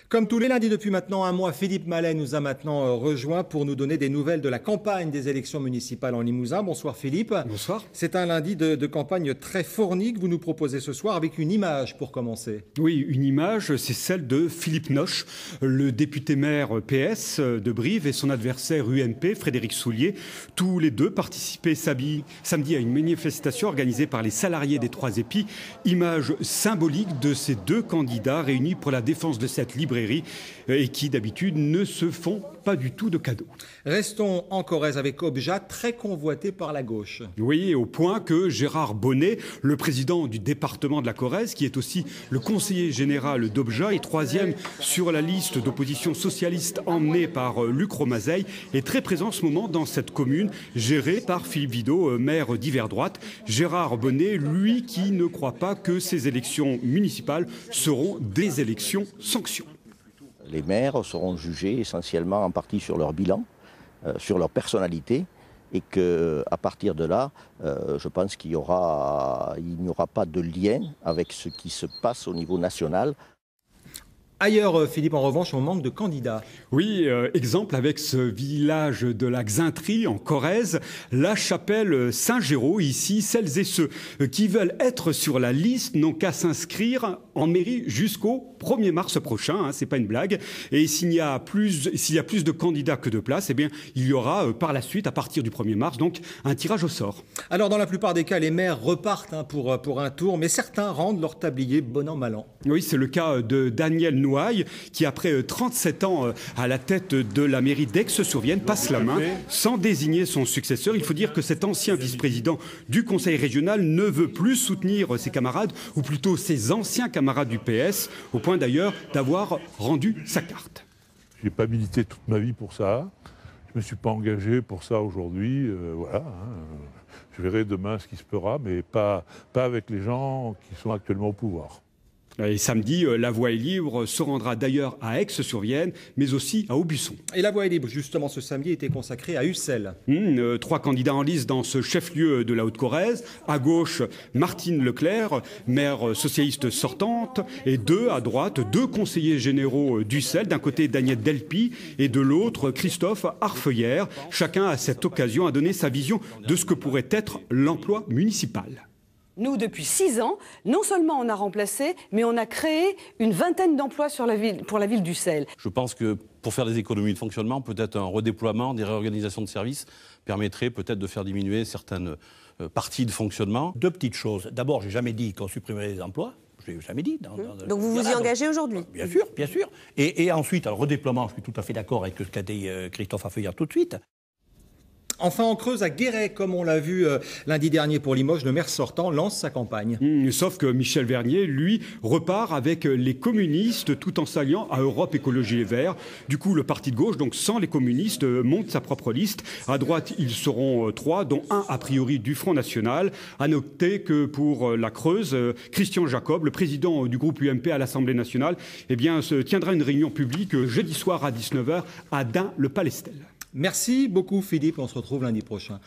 Comme tous les lundis depuis maintenant un mois, Philippe Mallet nous a maintenant rejoint pour nous donner des nouvelles de la campagne des élections municipales en Limousin. Bonsoir Philippe. Bonsoir. C'est un lundi de campagne très fourni que vous nous proposez ce soir avec une image pour commencer. Oui, une image, c'est celle de Philippe Noche, le député maire PS de Brive et son adversaire UMP, Frédéric Soulier. Tous les deux participaient samedi à une manifestation organisée par les salariés des Trois Épis. Image symbolique de ces deux candidats réunis pour la défense de cette librairie et qui d'habitude ne se font pas du tout de cadeaux. Restons en Corrèze avec Objat, très convoité par la gauche. Oui, au point que Gérard Bonnet, le président du département de la Corrèze, qui est aussi le conseiller général d'Objat et troisième sur la liste d'opposition socialiste emmenée par Luc Romazeille, est très présent en ce moment dans cette commune gérée par Philippe Vidot, maire d'hiver droite. Gérard Bonnet, lui, qui ne croit pas que ces élections municipales seront des élections sanctions. Les maires seront jugés essentiellement en partie sur leur bilan, sur leur personnalité, et qu'à partir de là, je pense qu'il n'y aura pas de lien avec ce qui se passe au niveau national. Ailleurs, Philippe, en revanche, on manque de candidats. Oui, exemple avec ce village de la Xintrie, en Corrèze, la chapelle Saint-Géraud. Ici, celles et ceux qui veulent être sur la liste n'ont qu'à s'inscrire en mairie jusqu'au 1er mars prochain, c'est pas une blague. Et s'il y a plus de candidats que de places, eh bien, il y aura par la suite, à partir du 1er mars, donc un tirage au sort. Alors, dans la plupart des cas, les maires repartent pour un tour, mais certains rendent leur tablier bon an, mal an. Oui, c'est le cas de Daniel Nouaille, qui après 37 ans à la tête de la mairie d'Aix-sur-Vienne passe la main sans désigner son successeur. Il faut dire que cet ancien vice-président du conseil régional ne veut plus soutenir ses camarades, ou plutôt ses anciens camarades du PS, au point d'ailleurs d'avoir rendu sa carte. Je n'ai pas milité toute ma vie pour ça. Je ne me suis pas engagé pour ça aujourd'hui. Voilà. Je verrai demain ce qui se fera, mais pas avec les gens qui sont actuellement au pouvoir. Et samedi, la voie est libre se rendra d'ailleurs à Aix-sur-Vienne, mais aussi à Aubusson. Et la voie est libre, justement, ce samedi était consacré à Ussel. 3 candidats en lice dans ce chef-lieu de la Haute-Corrèze. À gauche, Martine Leclerc, maire socialiste sortante, et à droite, 2 conseillers généraux d'Ussel. D'un côté, Daniel Delpy, et de l'autre, Christophe Arfeuillère. Chacun, à cette occasion, a donné sa vision de ce que pourrait être l'emploi municipal. Nous, depuis 6 ans, non seulement on a remplacé, mais on a créé une vingtaine d'emplois pour la ville d'Ussel. Je pense que pour faire des économies de fonctionnement, peut-être un redéploiement, des réorganisations de services permettrait peut-être de faire diminuer certaines parties de fonctionnement. 2 petites choses. D'abord, j'ai jamais dit qu'on supprimerait les emplois. Je l'ai jamais dit. Donc vous vous y engagez aujourd'hui? Bien sûr, bien sûr. Et ensuite, le redéploiement, je suis tout à fait d'accord avec ce qu'a dit Christophe Arfeuillère tout de suite. Enfin, en Creuse, à Guéret, comme on l'a vu lundi dernier pour Limoges, le maire sortant lance sa campagne. Sauf que Michel Vernier, lui, repart avec les communistes tout en s'alliant à Europe Écologie Les Verts. Du coup, le parti de gauche, donc sans les communistes, monte sa propre liste. À droite, ils seront 3, dont un a priori du Front National. À noter que pour la Creuse, Christian Jacob, le président du groupe UMP à l'Assemblée nationale, eh bien, se tiendra une réunion publique jeudi soir à 19h à Dun-le-Palestel. Merci beaucoup Philippe, on se retrouve lundi prochain.